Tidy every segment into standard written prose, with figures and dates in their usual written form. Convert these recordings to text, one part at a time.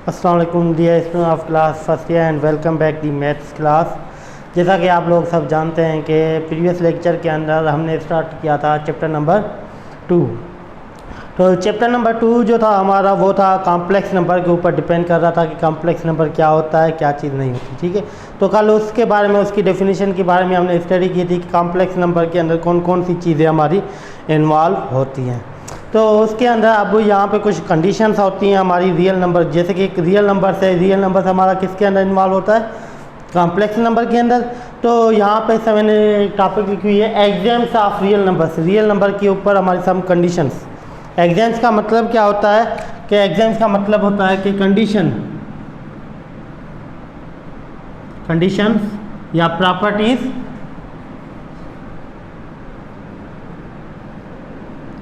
अस्सलाम वालेकुम dear student of class first year and welcome back the maths class. जैसा कि आप लोग सब जानते हैं कि प्रीवियस लेक्चर के अंदर हमने स्टार्ट किया था चैप्टर नंबर 2। तो चैप्टर नंबर 2 जो था हमारा वो था कॉम्प्लेक्स नंबर के ऊपर डिपेंड कर रहा था कि कॉम्प्लेक्स नंबर क्या होता है, क्या चीज़ नहीं होती। ठीक है, तो कल उसके बारे में, उसकी डेफिनेशन के बारे में हमने स्टडी की थी कि कॉम्प्लेक्स नंबर के अंदर कौन कौन सी चीज़ें हमारी इन्वॉल्व होती हैं। तो उसके अंदर अब यहाँ पे कुछ कंडीशंस होती हैं हमारी रियल नंबर, जैसे कि एक रियल नंबर से हमारा किसके अंदर इन्वॉल्व होता है, कॉम्प्लेक्स नंबर के अंदर। तो यहाँ पे से मैंने टॉपिक लिखी हुई है exams of real numbers. Real number के ऊपर हमारी सम कंडीशंस। एग्जाम्स का मतलब क्या होता है कि एग्जाम्स का मतलब होता है कि कंडीशंस या प्रॉपर्टीज,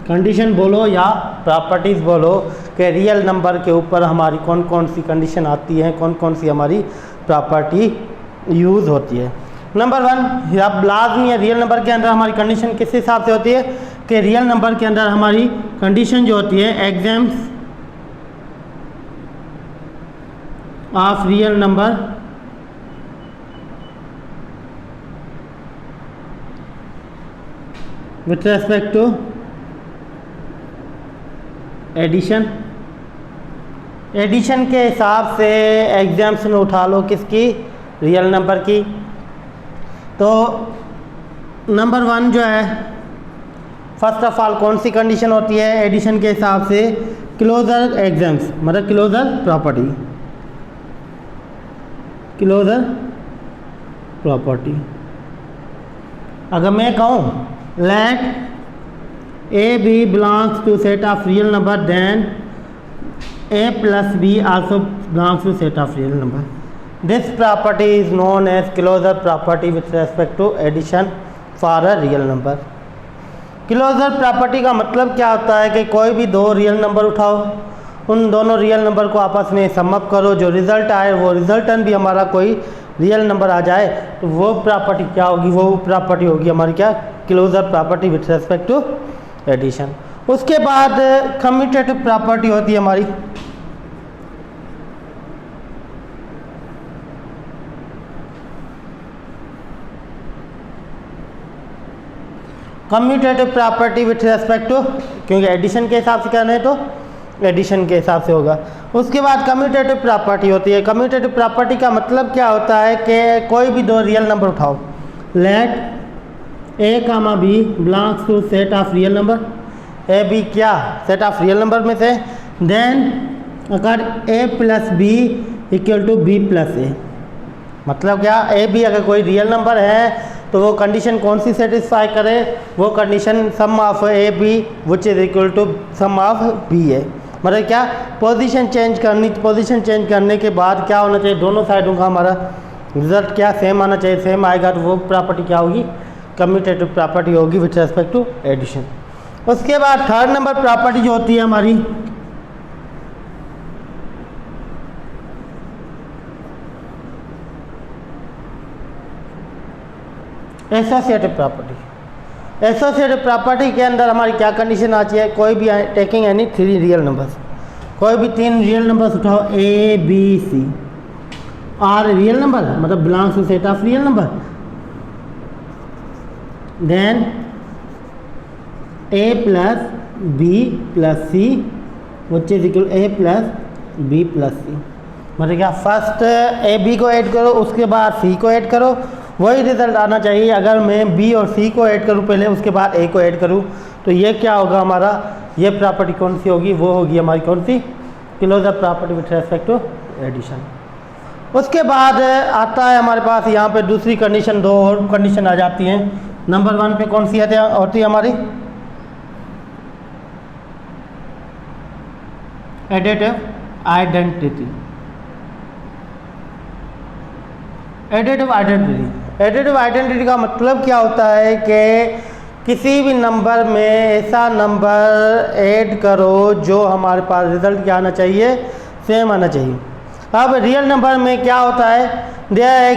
कंडीशन बोलो या प्रॉपर्टीज़ बोलो कि रियल नंबर के ऊपर हमारी कौन कौन सी कंडीशन आती है, कौन कौन सी हमारी प्रॉपर्टी यूज़ होती है। नंबर 1, अब लाजमी है रियल नंबर के अंदर हमारी कंडीशन किस हिसाब से होती है कि रियल नंबर के अंदर हमारी कंडीशन जो होती है exams of real number with respect to addition के हिसाब से एग्जाम्पशन उठा लो किसकी, रियल नंबर की। तो नंबर 1 जो है फर्स्ट ऑफ ऑल कौन सी कंडीशन होती है एडिशन के हिसाब से, क्लोजर एग्जाम्स, मतलब क्लोजर प्रॉपर्टी। अगर मैं कहूँ late A B belongs to set of real number, then A plus B also belongs to set of real number. This property is known as closure property with respect to addition for a real number. Closure property का मतलब क्या होता है कि कोई भी दो real number उठाओ, उन दोनों रियल नंबर को आपस में सम अप करो, जो रिजल्ट आए वो रिजल्टन भी हमारा कोई रियल नंबर आ जाए, तो वो प्रॉपर्टी क्या होगी, वो प्रॉपर्टी होगी हमारी क्या, closure property with respect to addition. उसके बाद कम्यूटेटिव प्रॉपर्टी होती है हमारी। Commutative property with respect to, क्योंकि एडिशन के हिसाब से करना है तो एडिशन के हिसाब से होगा। उसके बाद कम्यूटेटिव प्रॉपर्टी होती है। कम्यूटेटिव प्रॉपर्टी का मतलब क्या होता है कि कोई भी दो रियल नंबर उठाओ, let A comma B belongs to set of real number, A B क्या सेट ऑफ रियल नंबर में से, देन अगर A plus B equal to B plus A, मतलब क्या, ए बी अगर कोई रियल नंबर है तो वो कंडीशन कौन सी सेटिस्फाई करे, वो condition sum of A B which is equal to sum of B है। मतलब क्या, पोजीशन चेंज करने के बाद क्या होना चाहिए, दोनों साइडों का हमारा रिजल्ट क्या सेम आना चाहिए, सेम आएगा तो वो प्रॉपर्टी क्या होगी, कम्यूटेटिव प्रॉपर्टी होगी विथ रेस्पेक्ट टू एडिशन। उसके बाद थर्ड नंबर प्रॉपर्टी जो होती है हमारी एसोसिएटिव प्रॉपर्टी। एसोसिएटिव प्रॉपर्टी के अंदर हमारी क्या कंडीशन आती है, कोई भी टेकिंग एनी 3 रियल नंबर्स, कोई भी 3 रियल नंबर्स उठाओ, A B C are real number, मतलब belongs to set of real number, then A plus B plus C which is equal A plus B plus C। मतलब क्या, first A B को add करो, उसके बाद C को add करो, वही रिजल्ट आना चाहिए। अगर मैं B और C को ऐड करूँ पहले, उसके बाद A को ऐड करूँ, तो ये क्या होगा हमारा, ये प्रॉपर्टी कौन सी होगी, वो होगी हमारी कौन सी, closure property with respect to addition. उसके बाद आता है हमारे पास यहाँ पे दूसरी कंडीशन, दो और कंडीशन आ जाती हैं। नंबर 1 पे कौन सी होती है हमारी, एडिटिव आइडेंटिटी। एडिटिव आइडेंटिटी का मतलब क्या होता है कि किसी भी नंबर में ऐसा नंबर ऐड करो जो हमारे पास रिजल्ट क्या आना चाहिए, सेम आना चाहिए। अब रियल नंबर में क्या होता है, देयर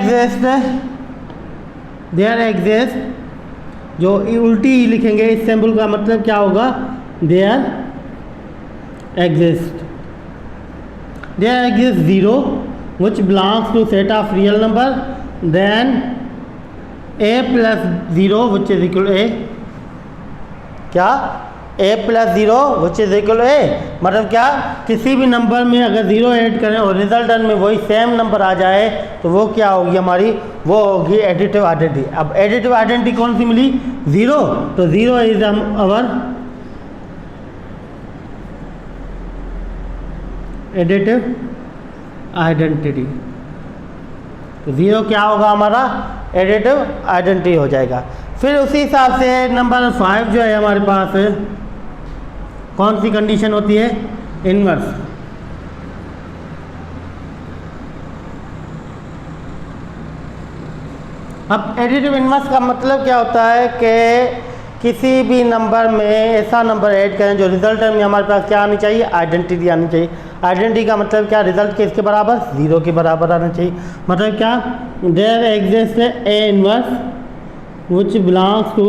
एग्जिस्ट, जो उल्टी लिखेंगे इस सिंबल का मतलब क्या होगा, there exist there exist zero which belongs to set of real number, then a plus zero which is equal A, क्या a plus zero which is equal A, मतलब क्या किसी भी नंबर में अगर ज़ीरो ऐड करें और रिजल्टन में वही सेम नंबर आ जाए तो वो क्या होगी हमारी, वो होगी एडिटिव आइडेंटिटी। अब एडिटिव आइडेंटिटी कौन सी मिली, ज़ीरो, तो zero is our additive identity. तो ज़ीरो क्या होगा हमारा, एडिटिव आइडेंटिटी हो जाएगा। फिर उसी हिसाब से नंबर 5 जो है हमारे पास कौन सी कंडीशन होती है, इनवर्स। अब एडिटिव इनवर्स का मतलब क्या होता है कि किसी भी नंबर में ऐसा नंबर ऐड करें जो रिजल्ट में हमारे पास क्या आनी चाहिए, आइडेंटिटी आनी चाहिए। आइडेंटिटी का मतलब क्या, रिजल्ट के इसके बराबर, ज़ीरो के बराबर आना चाहिए। मतलब क्या, there exist a inverse which belongs to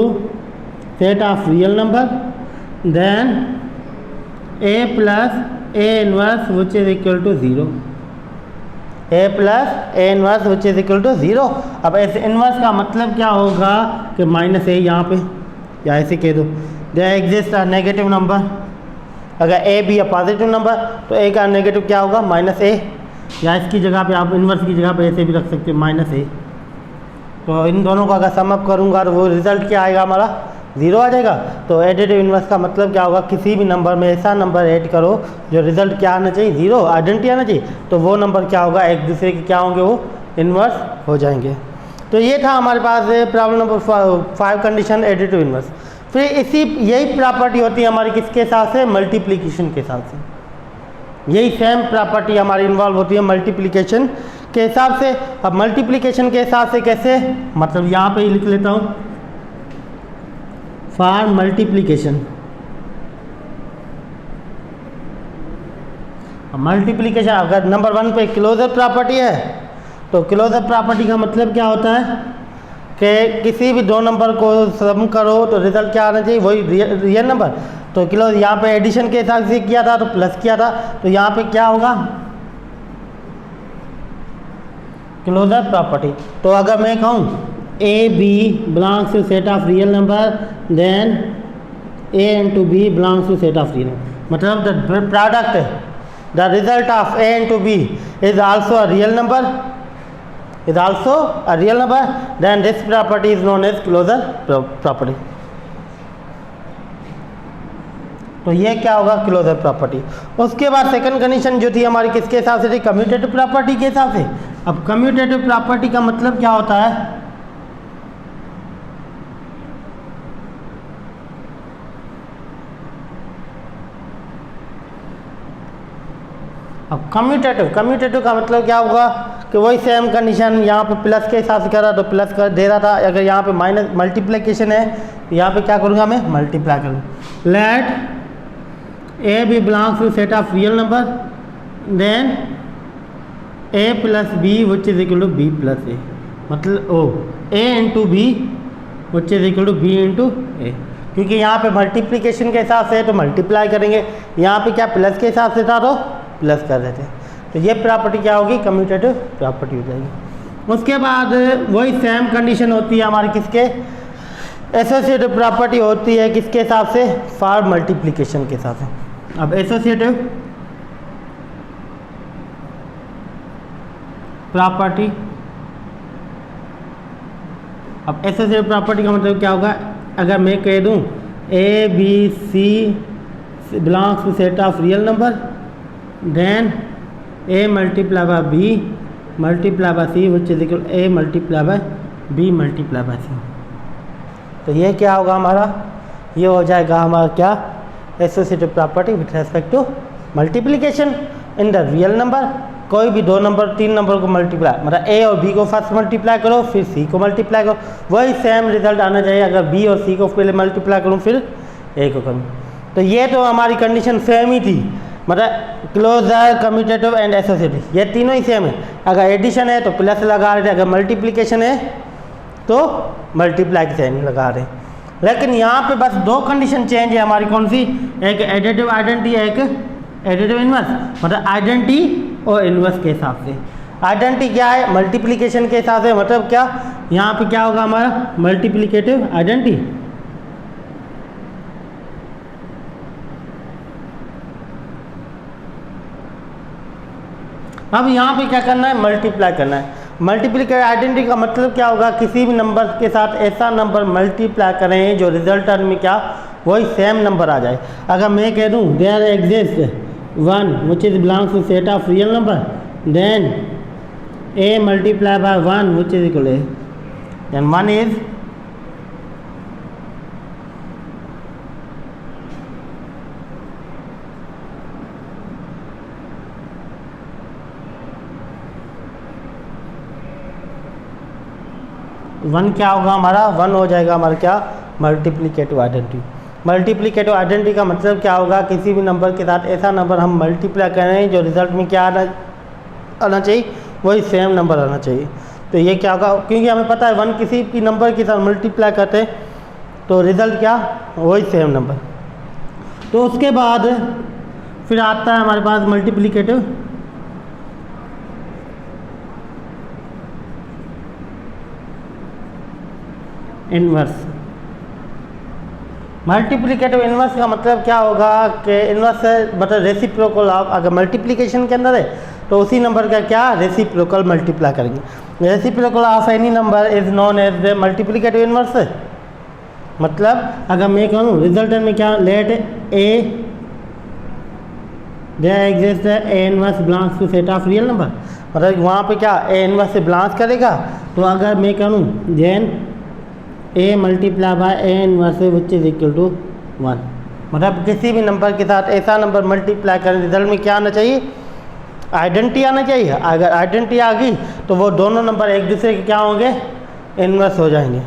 set of real number, then a plus a inverse which is equal to 0, a plus a inverse which is equal to 0। अब ऐसे इनवर्स का मतलब क्या होगा कि माइनस ए यहाँ पे, या ऐसे कह दो there exist a negative number, अगर a भी अ पॉजिटिव नंबर तो a का नेगेटिव क्या होगा, माइनस ए, या इसकी जगह पे आप इनवर्स की जगह पे ऐसे भी रख सकते हो, माइनस ए। तो इन दोनों का अगर समअप करूँगा तो वो रिज़ल्ट क्या आएगा हमारा, ज़ीरो आ जाएगा। तो एडिटिव इनवर्स का मतलब क्या होगा, किसी भी नंबर में ऐसा नंबर ऐड करो जो रिज़ल्ट क्या आना चाहिए, ज़ीरो, आइडेंटिटी आना चाहिए, तो वो नंबर क्या होगा, एक दूसरे के क्या होंगे, वो इनवर्स हो जाएंगे। तो ये था हमारे पास problem number 5 condition additive inverse. फिर इसी यही प्रॉपर्टी होती है हमारी किसके हिसाब से, मल्टीप्लिकेशन के हिसाब से। यही सेम प्रॉपर्टी हमारी इन्वॉल्व होती है मल्टीप्लिकेशन के हिसाब से। अब मल्टीप्लिकेशन के हिसाब से कैसे, मतलब यहाँ पे ही लिख लेता हूँ, फॉर मल्टीप्लिकेशन। मल्टीप्लिकेशन अगर नंबर 1 पे क्लोजर प्रॉपर्टी है तो क्लोजर प्रॉपर्टी का मतलब क्या होता है कि किसी भी दो नंबर को सम करो तो रिजल्ट क्या आना चाहिए, वही रियल नंबर। तो क्लोज यहाँ पे एडिशन के हिसाब से किया था तो प्लस किया था, तो यहाँ पे क्या होगा, क्लोजर प्रॉपर्टी। तो अगर मैं कहूँ A B belongs to set of real number, then A into B belongs to set of real number, मतलब the product the result of A into B is also a real number, is also a real number, then this property is known as closure property। तो ये क्या होगा, closure property. उसके बाद second condition जो थी हमारी किसके हिसाब से थी, कम्यूटेटिव प्रॉपर्टी के हिसाब से। अब कम्यूटेटिव प्रॉपर्टी का मतलब क्या होता है, अब कम्यूटेटिव का मतलब क्या होगा कि वही सेम कंडीशन यहाँ पे प्लस के हिसाब से कर रहा तो प्लस कर दे रहा था, अगर यहाँ पे माइनस मल्टीप्लिकेशन है तो यहाँ पे क्या करूँगा मैं, मल्टीप्लाई करूँ। Let A B belongs to set of real number, then A plus B which is equal to B plus A, मतलब oh A into B which is equal to B into A, क्योंकि यहाँ पे multiplication के हिसाब से तो multiply करेंगे, यहाँ पे क्या प्लस के हिसाब से था तो प्लस कर देते हैं। तो ये प्रॉपर्टी क्या होगी, कम्यूटेटिव प्रॉपर्टी हो जाएगी। उसके बाद वही सेम कंडीशन होती है हमारी किसके, एसोसिएटिव प्रॉपर्टी होती है किसके हिसाब से, फॉर मल्टीप्लिकेशन के हिसाब से। अब एसोसिएटिव प्रॉपर्टी, अब एसोसिएटिव प्रॉपर्टी का मतलब क्या होगा, अगर मैं कह दूं A B C belongs to set of real number, then A multiply by B multiply by C which is equal A multiply by B multiply by C. तो ये क्या होगा हमारा, ये हो जाएगा हमारा क्या, associative property with respect to multiplication in the real number. कोई भी दो नंबर तीन नंबर को मल्टीप्लाई, मतलब ए और बी को फर्स्ट मल्टीप्लाई करो फिर सी को मल्टीप्लाई करो, वही सेम रिजल्ट आना चाहिए। अगर बी और सी को पहले मल्टीप्लाई करूँ फिर ए को करूँ, तो ये तो हमारी कंडीशन सेम ही थी, मतलब क्लोजर, कम्यूटेटिव एंड एसोसिएटिव ये तीनों ही सेम है। अगर एडिशन है तो प्लस लगा रहे थे, अगर मल्टीप्लिकेशन है तो मल्टीप्लाई के साइन लगा रहे। लेकिन यहाँ पे बस दो कंडीशन चेंज है हमारी, कौन सी, एक एडिटिव आइडेंटिटी, एक एडिटिव इनवर्स। मतलब आइडेंटिटी और इन्वर्स के हिसाब से। आइडेंटिटी क्या है? मल्टीप्लिकेशन के हिसाब से, मतलब क्या यहाँ पे क्या होगा हमारा मल्टीप्लिकेटिव आइडेंटिटी। अब यहाँ पे क्या करना है? मल्टीप्लाई करना है। मल्टीप्लिकेटिव आइडेंटिटी का मतलब क्या होगा? किसी भी नंबर के साथ ऐसा नंबर मल्टीप्लाई करें जो रिजल्ट में क्या वही सेम नंबर आ जाए। अगर मैं कह दूँ there exist one which is belongs to set of real number, then a multiplied by 1 which is equal to a, then 1 is one क्या होगा हमारा? 1 हो जाएगा हमारा क्या मल्टीप्लिकेटिव आइडेंटिटी। मल्टीप्लिकेटिव आइडेंटिटी का मतलब क्या होगा? किसी भी नंबर के साथ ऐसा नंबर हम मल्टीप्लाई करें जो रिजल्ट में क्या आना चाहिए वही सेम नंबर आना चाहिए। तो ये क्या होगा? क्योंकि हमें पता है 1 किसी भी नंबर के साथ मल्टीप्लाई करते हैं तो रिजल्ट क्या वही सेम नंबर। तो उसके बाद फिर आता है हमारे पास मल्टीप्लिकेटिव इन्वर्स। मल्टीप्लिकेटिव इन्वर्स का मतलब क्या होगा कि इन्वर्स मतलब रेसिप्रोकल ऑफ, अगर मल्टीप्लिकेशन के अंदर है तो उसी नंबर का क्या रेसिप्रोकल मल्टीप्लाई करेंगे। Reciprocal of any number is known as the multiplicative inverse. मतलब अगर मैं कहूँ रिजल्ट में क्या let A there exist a inverse belongs to set of real number, मतलब वहाँ पे क्या ए इन्वर्स से बिलोंग्स करेगा। तो अगर मैं कहूँ then A multiply by A inverse which is equal to 1, मतलब किसी भी नंबर के साथ ऐसा नंबर मल्टीप्लाई करें रिजल्ट में क्या आना चाहिए? आइडेंटिटी आना चाहिए। अगर आइडेंटिटी आ गई तो वो दोनों नंबर एक दूसरे के क्या होंगे? इनवर्स हो जाएंगे।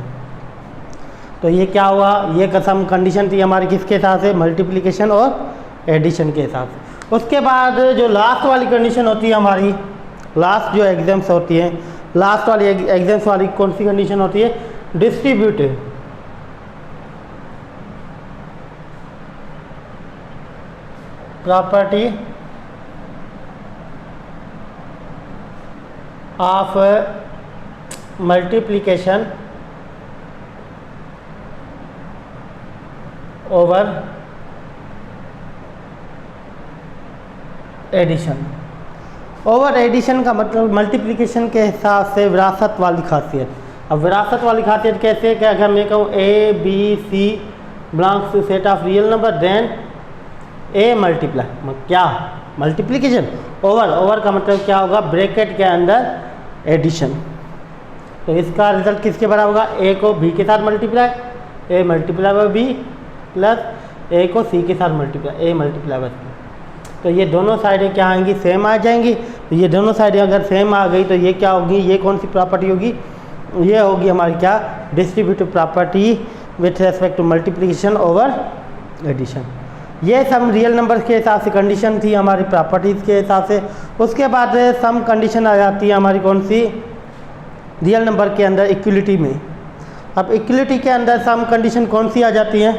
तो ये क्या हुआ? ये कसम कंडीशन थी हमारी किसके साथ है? मल्टीप्लिकेशन और एडिशन के हिसाब से। उसके बाद जो लास्ट वाली कंडीशन होती है हमारी, लास्ट जो एग्जाम्स होती हैं, लास्ट वाली एग्जाम्स वाली कौन सी कंडीशन होती है? Distributive property of multiplication over addition. Over addition का मतलब मल्टीप्लिकेशन के हिसाब से विरासत वाली खासियत। अब विरासत वाली खासियत कैसे है कि अगर मैं कहूँ A B C belongs to set of real number then A multiply, क्या मल्टीप्लिकेशन ओवर। ओवर का मतलब क्या होगा? ब्रैकेट के अंदर एडिशन। तो इसका रिजल्ट किसके बराबर होगा? ए को बी के साथ multiply, A multiply by B plus A को सी के साथ multiply, A multiply by C. तो ये दोनों साइडें क्या आएंगी? सेम आ जाएंगी। तो ये दोनों साइडें अगर सेम आ गई तो ये क्या होगी? ये कौन सी प्रॉपर्टी होगी? ये होगी हमारी क्या distributive property with respect to multiplication over addition. ये सब रियल नंबर के हिसाब से कंडीशन थी हमारी प्रॉपर्टीज़ के हिसाब से। उसके बाद सम कंडीशन आ जाती है हमारी कौन सी? रियल नंबर के अंदर इक्वलिटी में। अब इक्वलिटी के अंदर सम कंडीशन कौन सी आ जाती है?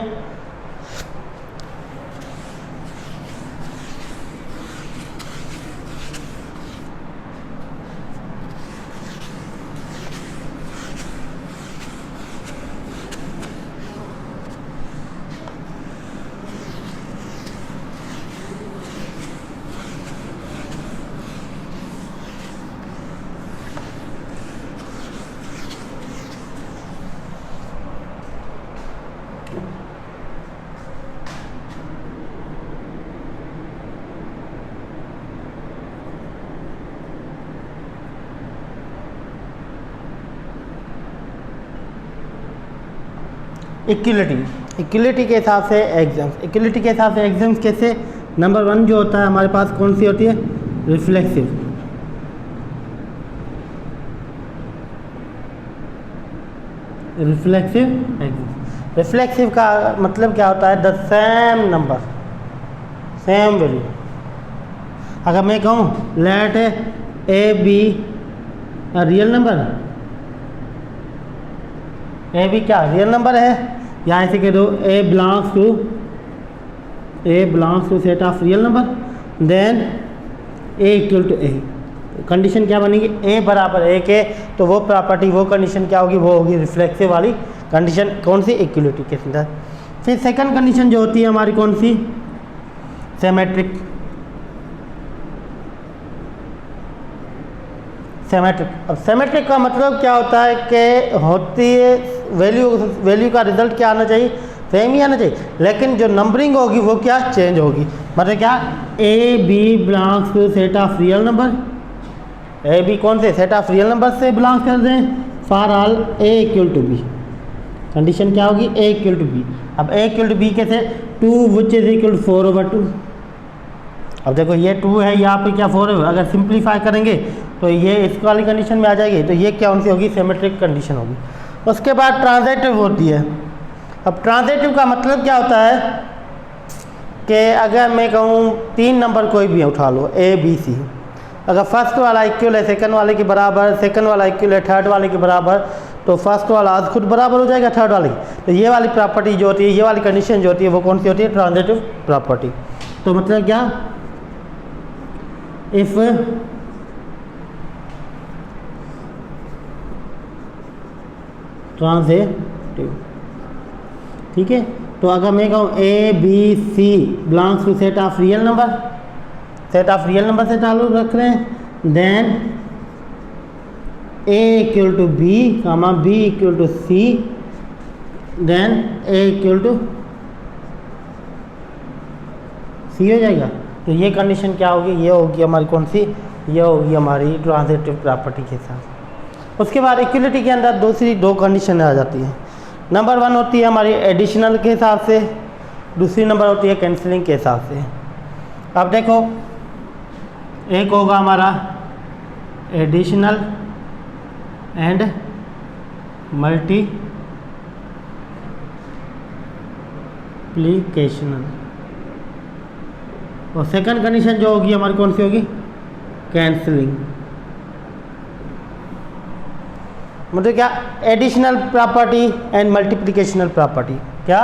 इक्वलिटी के हिसाब से एग्जाम्स। इक्वलिटी के हिसाब से एग्जाम्स कैसे? नंबर 1 जो होता है हमारे पास कौन सी होती है? रिफ्लेक्सिव। Reflexive exams. रिफ्लेक्सिव का मतलब क्या होता है? The same number same value. अगर मैं कहूँ let A B real number, A B क्या रियल नंबर है? या ऐसे कह दो A belongs to set of real number, then A equal to A, condition क्या बनेगी, ए बराबर ए के, तो वो प्रॉपर्टी वो कंडीशन क्या होगी, वो होगी रिफ्लेक्सिव वाली कंडीशन, कौन सी, इक्वलिटी के अंदर। फिर सेकंड कंडीशन जो होती है हमारी कौन सी, सिमेट्रिक। अब सिमेट्रिक का मतलब क्या होता है कि होती है वैल्यू का रिजल्ट क्या आना चाहिए, सेम ही आना चाहिए, लेकिन जो नंबरिंग होगी वो क्या चेंज होगी। मतलब क्या, A B belongs to set of real number, A B कौन से सेट ऑफ रियल नंबर से बिलोंग कर रहे हैं, for all A equal to B, condition क्या होगी, ए इक्वल टू बी। अब ए इक्वल टू बी कैसे, 2 विच इज इक्वल 4/2। अब देखो ये 2 है, यहाँ पे क्या 4 है, अगर सिंप्लीफाई करेंगे तो ये इस वाली कंडीशन में आ जाएगी, तो ये क्या उनसी होगी, सिमेट्रिक कंडीशन होगी। उसके बाद ट्रांजिटिव होती है। अब ट्रांजिटिव का मतलब क्या होता है कि अगर मैं कहूँ 3 नंबर कोई भी उठा लो ए बी सी, अगर फर्स्ट वाला इक्वल है सेकंड वाले के बराबर, सेकंड वाला इक्वल है थर्ड वाले के बराबर, तो फर्स्ट वाला आज खुद बराबर हो जाएगा थर्ड वाले की। तो ये वाली प्रॉपर्टी जो होती है, ये वाली कंडीशन जो होती है, वो कौन सी होती है, ट्रांजिटिव प्रॉपर्टी। तो मतलब क्या, इफ ट्रांजिटिव, ठीक है। तो अगर मैं कहूँ A B C belongs to set of real number, set of real number से चालू रख रहे हैं, then A equal to B comma B equal to C, then A equal to C हो जाएगा। तो ये कंडीशन क्या होगी, ये होगी हमारी कौन सी, ये होगी हमारी ट्रांजिटिव प्रॉपर्टी के साथ। उसके बाद इक्वलिटी के अंदर दूसरी 2 कंडीशन आ जाती हैं। नंबर 1 होती है हमारी एडिशनल के हिसाब से, दूसरी नंबर होती है कैंसिलिंग के हिसाब से। अब देखो एक होगा हमारा एडिशनल एंड मल्टीप्लिकेशनल, और सेकंड कंडीशन जो होगी हमारी कौन सी होगी, कैंसिलिंग। मतलब क्या, additional property and multiplicational property, क्या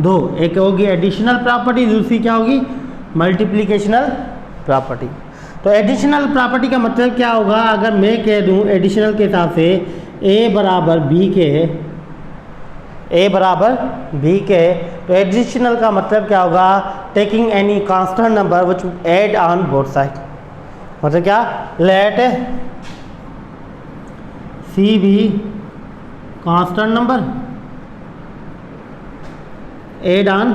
2, एक होगी एडिशनल प्रॉपर्टी, दूसरी क्या होगी, मल्टीप्लिकेशनल प्रॉपर्टी। तो एडिशनल प्रॉपर्टी का मतलब क्या होगा, अगर मैं कह दूं एडिशनल के हिसाब से ए बराबर बी के, ए बराबर बी के, तो एडिशनल का मतलब क्या होगा, taking any constant number which add on both side. मतलब क्या, let C be constant number add on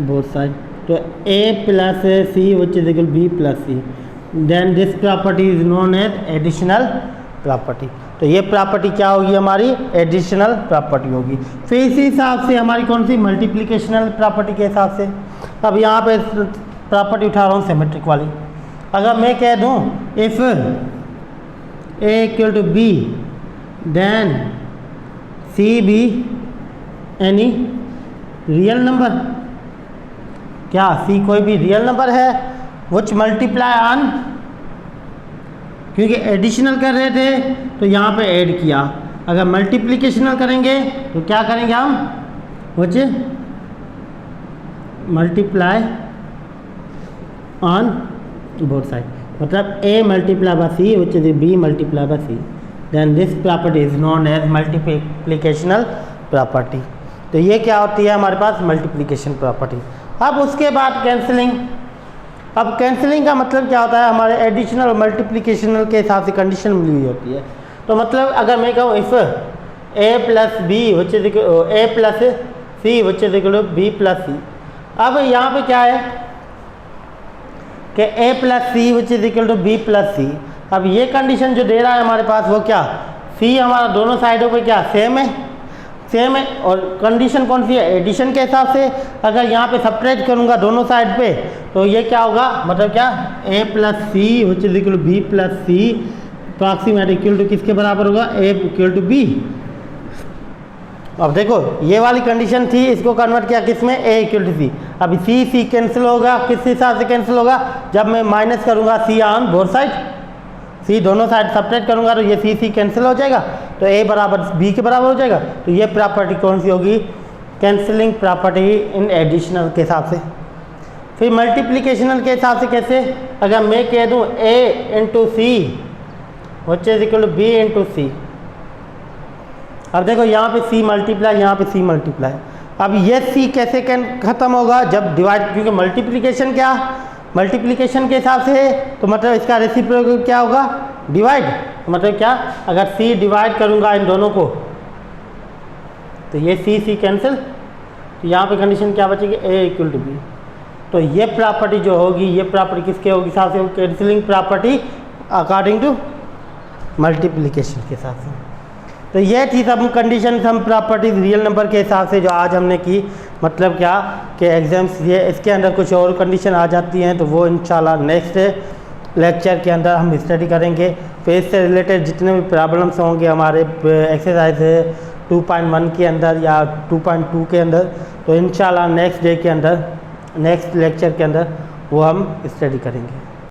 both side, तो a plus C which is equal b plus C, then this property is known as additional property. तो ये property क्या होगी हमारी, additional property होगी। फिर इसी हिसाब से हमारी कौन सी, मल्टीप्लिकेशनल प्रॉपर्टी के हिसाब से। अब यहाँ पे प्रॉपर्टी उठा रहा हूँ सिमेट्रिक वाली। अगर मैं कह दूँ if a equal to B then C be any real number, क्या सी कोई भी रियल नंबर है विच मल्टीप्लाई ऑन, क्योंकि एडिशनल कर रहे थे तो यहाँ पे ऐड किया, अगर मल्टीप्लिकेशनल करेंगे तो क्या करेंगे हम, which multiply on both side, मतलब a multiply by c which is b multiply by c, then this property is known as multiplicational property. तो ये क्या होती है हमारे पास, मल्टीप्लिकेशन प्रॉपर्टी। अब उसके बाद कैंसिलिंग। अब कैंसिलिंग का मतलब क्या होता है, हमारे एडिशनल और मल्टीप्लिकेशनल के हिसाब से कंडीशन मिली हुई होती है। तो मतलब अगर मैं कहूँ if a plus B which is a plus C which is equal to b plus C, अब यहाँ पे क्या है कि a plus C which is equal to b plus C. अब ये कंडीशन जो दे रहा है हमारे पास वो क्या, c हमारा दोनों साइडों पे क्या सेम है, सेम है, और कंडीशन कौन सी है, एडिशन के हिसाब से। अगर यहाँ पे सब्ट्रैक्ट करूँगा दोनों साइड पे तो ये क्या होगा, मतलब क्या, a plus C which is equal to b plus C approximate equal to किसके बराबर होगा, a इक्वल टू b। अब देखो ये वाली कंडीशन थी, इसको कन्वर्ट किया किस में, a इक्वल टू सी। अब c कैंसिल होगा, किस हिसाब से कैंसिल होगा, जब मैं माइनस करूँगा c on both side, c दोनों साइड सब्ट्रैक्ट करूँगा तो ये c कैंसिल हो जाएगा, तो a बराबर b के बराबर हो जाएगा। तो ये प्रॉपर्टी कौन सी होगी, कैंसिलिंग प्रॉपर्टी इन एडिशनल के हिसाब से। फिर मल्टीप्लिकेशनल के हिसाब से कैसे, अगर मैं कह दूँ a into C which is equal to b into C. अब देखो यहाँ पे c मल्टीप्लाई, यहाँ पे c मल्टीप्लाई। अब ये c कैसे खत्म होगा, जब डिवाइड, क्योंकि मल्टीप्लिकेशन क्या, मल्टीप्लिकेशन के हिसाब से है तो मतलब इसका रेसिप्रोकल क्या होगा, डिवाइड। मतलब क्या, अगर c डिवाइड करूँगा इन दोनों को तो ये c कैंसिल, तो यहाँ पे कंडीशन क्या बचेगी, a इक्वल टू b। तो ये प्रॉपर्टी जो होगी, ये प्रॉपर्टी किसके होगी हिसाब से, cancelling property according to multiplication के हिसाब से। तो ये थी सब कंडीशन, हम प्रॉपर्टीज रियल नंबर के हिसाब से जो आज हमने की। मतलब क्या कि एग्जाम्स ये इसके अंदर कुछ और कंडीशन आ जाती हैं तो वो इंशाल्लाह नेक्स्ट लेक्चर के अंदर हम स्टडी करेंगे। फिर इससे रिलेटेड जितने भी प्रॉब्लम्स होंगे हमारे एक्सरसाइज 2.1 के अंदर या 2.2 के अंदर, तो इंशाल्लाह नेक्स्ट डे के अंदर, नेक्स्ट लेक्चर के अंदर वो हम स्टडी करेंगे।